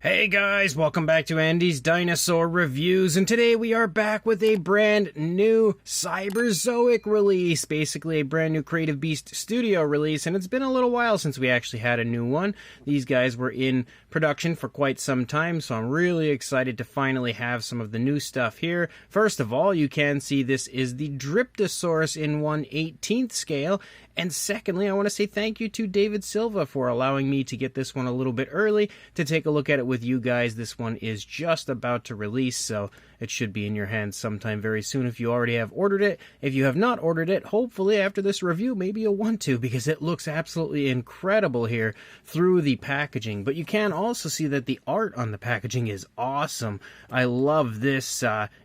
Hey guys, welcome back to Andy's Dinosaur Reviews, and today we are back with a brand new Cyberzoic release, basically a brand new Creative Beast Studio release, and it's been a little while since we actually had a new one. These guys were in production for quite some time, so I'm really excited to finally have some of the new stuff here. First of all, you can see this is the Dryptosaurus in 1/18th scale, and secondly, I want to say thank you to David Silva for allowing me to get this one a little bit early to take a look at it with you guys. This one is just about to release, so it should be in your hands sometime very soon if you already have ordered it. If you have not ordered it, hopefully after this review, maybe you'll want to, because it looks absolutely incredible here through the packaging. But you can also see that the art on the packaging is awesome. I love this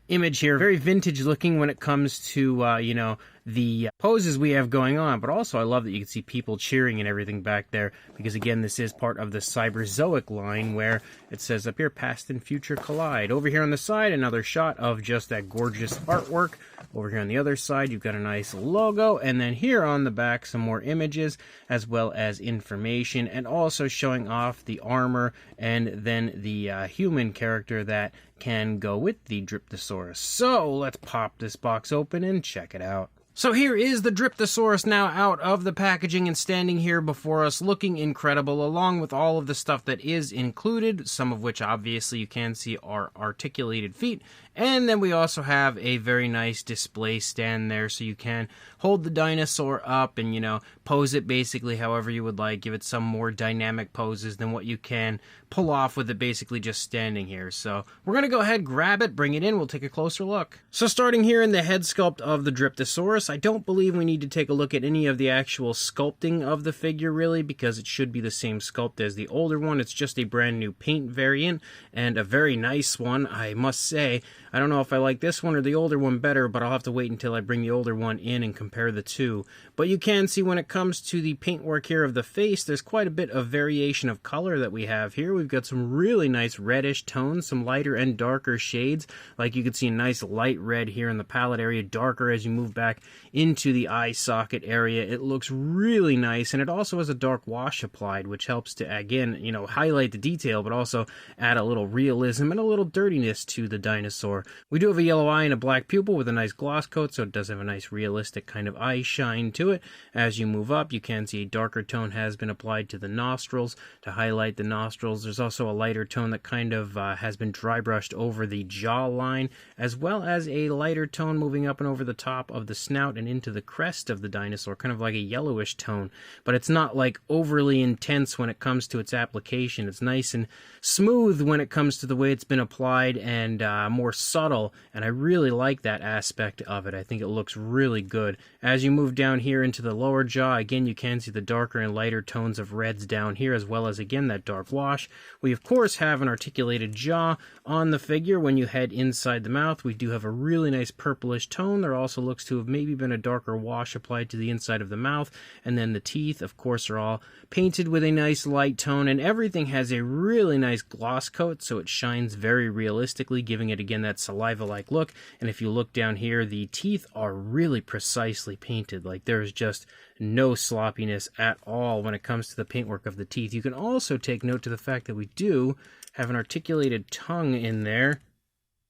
image here. Very vintage looking when it comes to, the poses we have going on, but also I love that you can see people cheering and everything back there, because again, this is part of the Cyberzoic line where it says up here, past and future collide. Over here on the side, another shot of just that gorgeous artwork. Over here on the other side, you've got a nice logo, and then here on the back, some more images, as well as information, and also showing off the armor, and then the human character that can go with the Dryptosaurus. So let's pop this box open and check it out. So here is the Dryptosaurus now out of the packaging and standing here before us looking incredible, along with all of the stuff that is included, some of which obviously you can see are articulated feet. And then we also have a very nice display stand there, so you can hold the dinosaur up and, pose it basically however you would like, give it some more dynamic poses than what you can pull off with it basically just standing here. So we're going to go ahead, grab it, bring it in, we'll take a closer look. So starting here in the head sculpt of the Dryptosaurus, I don't believe we need to take a look at any of the actual sculpting of the figure really, because it should be the same sculpt as the older one. It's just a brand new paint variant, and a very nice one, I must say. I don't know if I like this one or the older one better, but I'll have to wait until I bring the older one in and compare the two. But you can see when it comes to the paintwork here of the face, there's quite a bit of variation of color that we have here. We've got some really nice reddish tones, some lighter and darker shades. Like you can see a nice light red here in the palette area, darker as you move back into the eye socket area. It looks really nice, and it also has a dark wash applied, which helps to, again, highlight the detail, but also add a little realism and a little dirtiness to the dinosaur. We do have a yellow eye and a black pupil with a nice gloss coat, so it does have a nice realistic kind of eye shine to it. As you move up, you can see a darker tone has been applied to the nostrils to highlight the nostrils. There's also a lighter tone that kind of has been dry brushed over the jawline, as well as a lighter tone moving up and over the top of the snout and into the crest of the dinosaur, kind of like a yellowish tone, but it's not like overly intense when it comes to its application. It's nice and smooth when it comes to the way it's been applied, and more subtle, and I really like that aspect of it. I think it looks really good. As you move down here into the lower jaw, again, you can see the darker and lighter tones of reds down here, as well as, again, that dark wash. We, of course, have an articulated jaw on the figure. When you head inside the mouth, we do have a really nice purplish tone. There also looks to have maybe been a darker wash applied to the inside of the mouth, and then the teeth, of course, are all painted with a nice light tone, and everything has a really nice gloss coat, so it shines very realistically, giving it, again, that saliva-like look. And if you look down here, the teeth are really precisely painted. Like, there's just no sloppiness at all when it comes to the paintwork of the teeth. You can also take note to the fact that we do have an articulated tongue in there.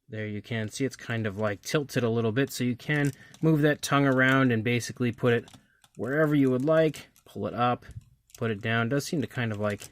There you can see it's kind of like tilted a little bit, so you can move that tongue around and basically put it wherever you would like. Pull it up, put it down. It does seem to kind of like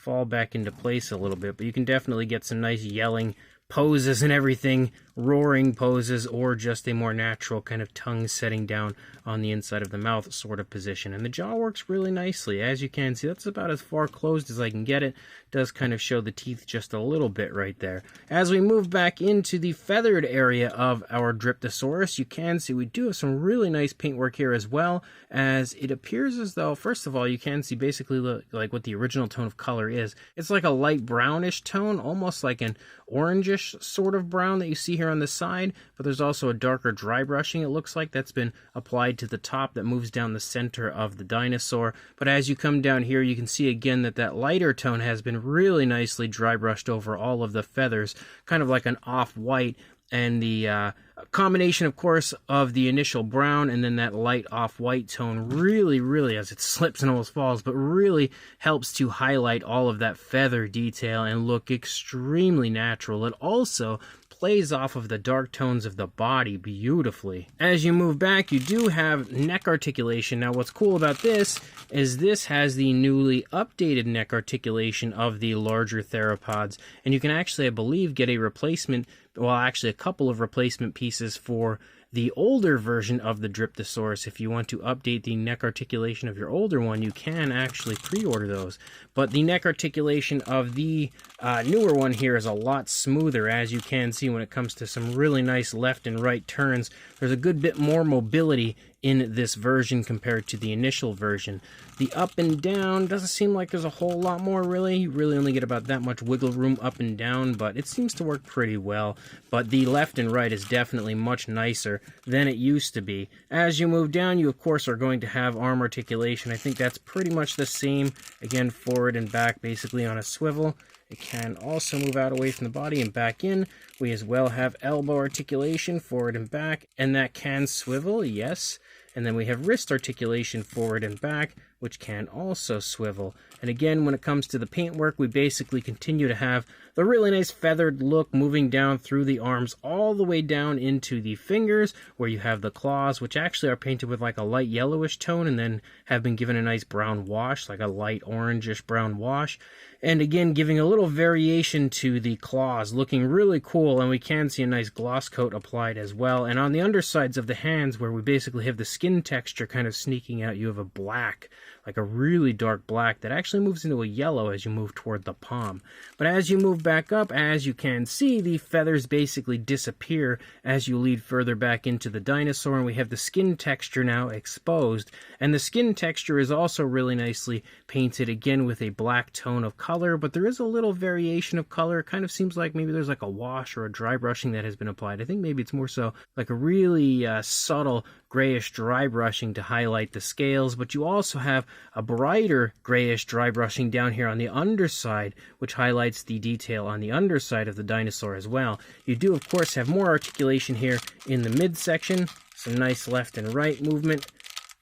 fall back into place a little bit, but you can definitely get some nice yelling poses and everything, roaring poses, or just a more natural kind of tongue setting down on the inside of the mouth sort of position. And the jaw works really nicely. As you can see, that's about as far closed as I can get it. Does kind of show the teeth just a little bit right there. As we move back into the feathered area of our Dryptosaurus, you can see we do have some really nice paintwork here, as well as it appears as though, first of all, you can see basically like what the original tone of color is. It's like a light brownish tone, almost like an orangish sort of brown that you see here on the side, but there's also a darker dry brushing, it looks like, that's been applied to the top that moves down the center of the dinosaur. But as you come down here, you can see again that that lighter tone has been really nicely dry brushed over all of the feathers, kind of like an off-white, and the A combination, of course, of the initial brown and then that light off-white tone really, as it slips and almost falls, but really helps to highlight all of that feather detail and look extremely natural. It also plays off of the dark tones of the body beautifully. As you move back, you do have neck articulation. Now, what's cool about this is this has the newly updated neck articulation of the larger theropods, and you can actually, I believe, get a replacement, well, actually a couple of replacement pieces for the older version of the Dryptosaurus. If you want to update the neck articulation of your older one, you can actually pre-order those. But the neck articulation of the newer one here is a lot smoother, as you can see when it comes to some really nice left and right turns. There's a good bit more mobility in this version compared to the initial version. The up and down doesn't seem like there's a whole lot more, really. You really only get about that much wiggle room up and down, but it seems to work pretty well. But the left and right is definitely much nicer than it used to be. As you move down, you of course are going to have arm articulation. I think that's pretty much the same, again, forward and back, basically on a swivel. It can also move out away from the body and back in. We as well have elbow articulation, forward and back, and that can swivel, yes. And then we have wrist articulation, forward and back, which can also swivel. And again, when it comes to the paintwork, we basically continue to have the really nice feathered look moving down through the arms all the way down into the fingers, where you have the claws, which actually are painted with like a light yellowish tone and then have been given a nice brown wash, like a light orangish brown wash. And again, giving a little variation to the claws, looking really cool, and we can see a nice gloss coat applied as well. And on the undersides of the hands, where we basically have the skin texture kind of sneaking out, you have a black, like a really dark black that actually moves into a yellow as you move toward the palm. But as you move back up, as you can see, the feathers basically disappear as you lead further back into the dinosaur, and we have the skin texture now exposed. And the skin texture is also really nicely painted, again with a black tone of color, but there is a little variation of color. It kind of seems like maybe there's like a wash or a dry brushing that has been applied. I think maybe it's more so like a really subtle grayish dry brushing to highlight the scales, but you also have a brighter grayish dry brushing down here on the underside, which highlights the detail on the underside of the dinosaur as well. You do, of course, have more articulation here in the midsection, some nice left and right movement,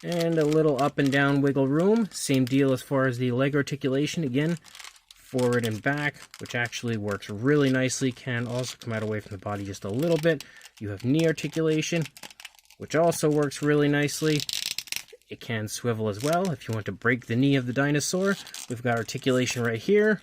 and a little up and down wiggle room. Same deal as far as the leg articulation, again, forward and back, which actually works really nicely, can also come out away from the body just a little bit. You have knee articulation, which also works really nicely. It can swivel as well if you want to break the knee of the dinosaur. We've got articulation right here,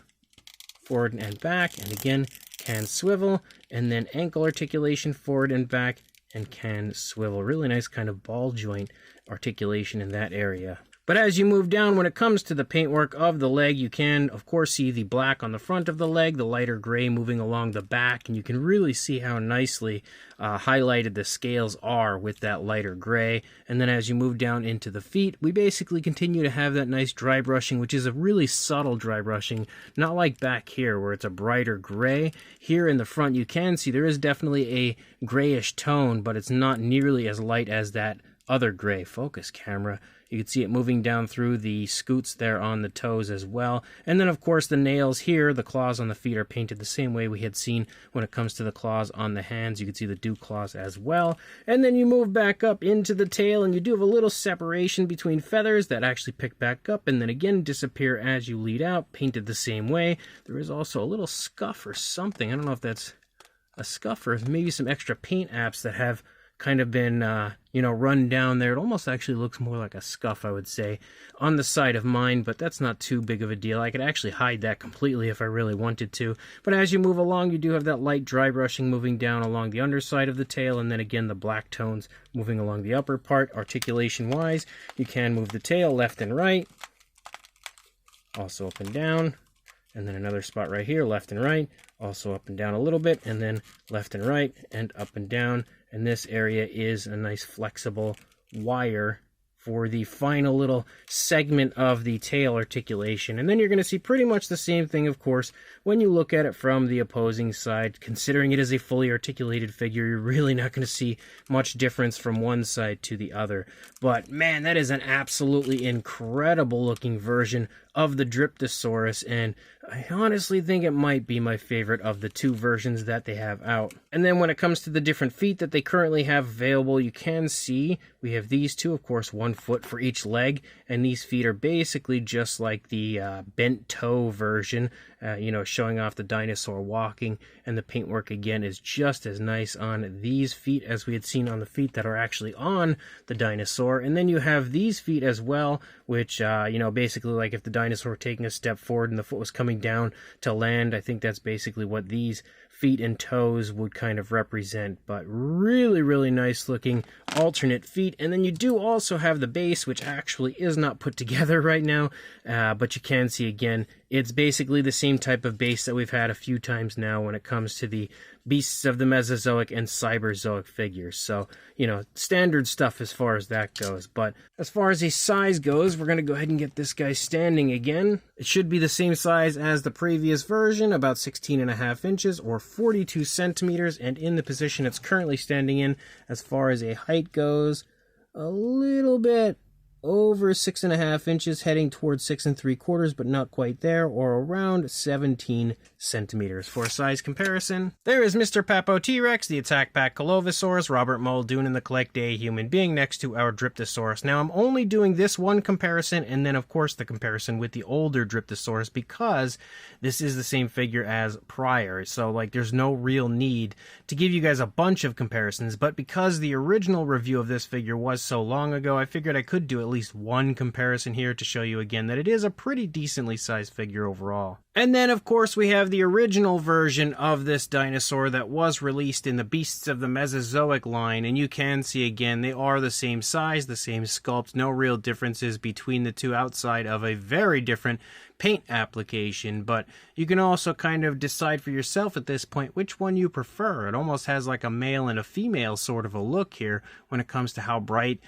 forward and back, and again, can swivel. And then ankle articulation, forward and back, and can swivel. Really nice kind of ball joint articulation in that area. But as you move down, when it comes to the paintwork of the leg, you can, of course, see the black on the front of the leg, the lighter gray moving along the back, and you can really see how nicely highlighted the scales are with that lighter gray. And then as you move down into the feet, we basically continue to have that nice dry brushing, which is a really subtle dry brushing, not like back here where it's a brighter gray. Here in the front, you can see there is definitely a grayish tone, but it's not nearly as light as that other gray. Focus, camera. You can see it moving down through the scoots there on the toes as well. And then, of course, the nails here, the claws on the feet are painted the same way we had seen when it comes to the claws on the hands. You can see the dew claws as well. And then you move back up into the tail, and you do have a little separation between feathers that actually pick back up and then again disappear as you lead out, painted the same way. There is also a little scuff or something. I don't know if that's a scuff or maybe some extra paint apps that have kind of been, run down there. It almost actually looks more like a scuff, I would say, on the side of mine, but that's not too big of a deal. I could actually hide that completely if I really wanted to. But as you move along, you do have that light dry brushing moving down along the underside of the tail, and then again the black tones moving along the upper part. Articulation-wise, you can move the tail left and right, also up and down, and then another spot right here, left and right, also up and down a little bit, and then left and right, and up and down. And this area is a nice flexible wire for the final little segment of the tail articulation. And then you're going to see pretty much the same thing, of course, when you look at it from the opposing side. Considering it is a fully articulated figure, you're really not going to see much difference from one side to the other. But man, that is an absolutely incredible looking version of the Dryptosaurus, and I honestly think it might be my favorite of the two versions that they have out. And then when it comes to the different feet that they currently have available, you can see we have these two, of course, 1 foot for each leg, and these feet are basically just like the bent toe version, showing off the dinosaur walking, and the paintwork again is just as nice on these feet as we had seen on the feet that are actually on the dinosaur. And then you have these feet as well, which, basically like if the dinosaur were taking a step forward and the foot was coming down to land. I think that's basically what these feet and toes would kind of represent, but really, really nice looking alternate feet. And then you do also have the base, which actually is not put together right now, but you can see again, it's basically the same type of base that we've had a few times now when it comes to the Beasts of the Mesozoic and Cyberzoic figures. So, standard stuff as far as that goes. But as far as a size goes, we're going to go ahead and get this guy standing again. It should be the same size as the previous version, about 16.5 inches or 42 centimeters. And in the position it's currently standing in, as far as a height goes, a little bit over 6.5 inches, heading towards 6 3/4, but not quite there, or around 17 centimeters. For a size comparison, there is Mr. Papo T-Rex, the Attack Pack Colovosaurus, Robert Muldoon, and the Collect Day Human Being next to our Dryptosaurus. Now, I'm only doing this one comparison, and then, of course, the comparison with the older Dryptosaurus, because this is the same figure as prior. So, there's no real need to give you guys a bunch of comparisons, but because the original review of this figure was so long ago, I figured I could do at least one comparison here to show you again that it is a pretty decently sized figure overall. And then, of course, we have the original version of this dinosaur that was released in the Beasts of the Mesozoic line, and you can see again, they are the same size, the same sculpt, no real differences between the two outside of a very different paint application, but you can also kind of decide for yourself at this point which one you prefer. It almost has like a male and a female sort of a look here when it comes to how bright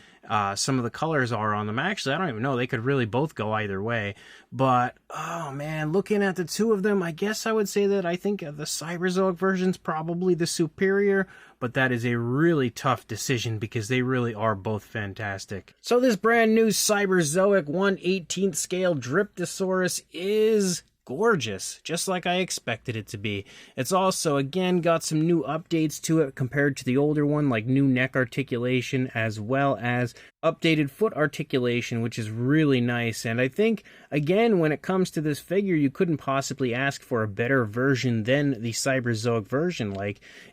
some of the colors are on them. Actually, I don't even know. They could really both go either way. But, oh man, looking at the two of them, I guess I would say that I think the Cyberzoic version's probably the superior, but that is a really tough decision because they really are both fantastic. So this brand new Cyberzoic 1/18 scale Dryptosaurus is gorgeous, just like I expected it to be. It's also, again, got some new updates to it compared to the older one, like new neck articulation as well as updated foot articulation, which is really nice. And I think, again, when it comes to this figure, you couldn't possibly ask for a better version than the Cyberzoic version.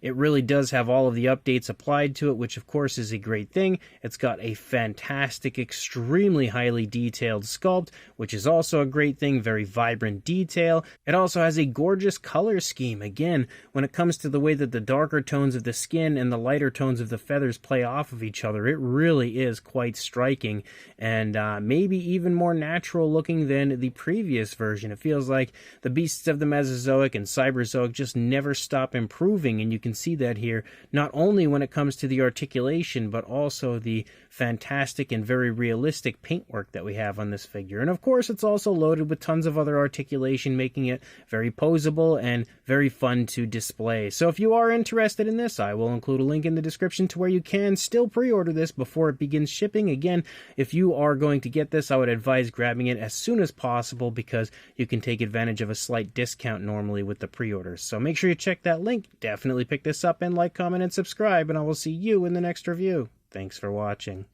It really does have all of the updates applied to it, which of course is a great thing. It's got a fantastic, extremely highly detailed sculpt, which is also a great thing, very vibrant detail. It also has a gorgeous color scheme. Again, when it comes to the way that the darker tones of the skin and the lighter tones of the feathers play off of each other, it really is quite striking and maybe even more natural looking than the previous version. It feels like the Beasts of the Mesozoic and Cyberzoic just never stop improving, and you can see that here, not only when it comes to the articulation, but also the fantastic and very realistic paintwork that we have on this figure. And of course, it's also loaded with tons of other articulation, making it very posable and very fun to display. So if you are interested in this, I will include a link in the description to where you can still pre-order this before it begins shipping. Again, if you are going to get this, I would advise grabbing it as soon as possible because you can take advantage of a slight discount normally with the pre-orders. So make sure you check that link. Definitely pick this up and like, comment, and subscribe, and I will see you in the next review. Thanks for watching.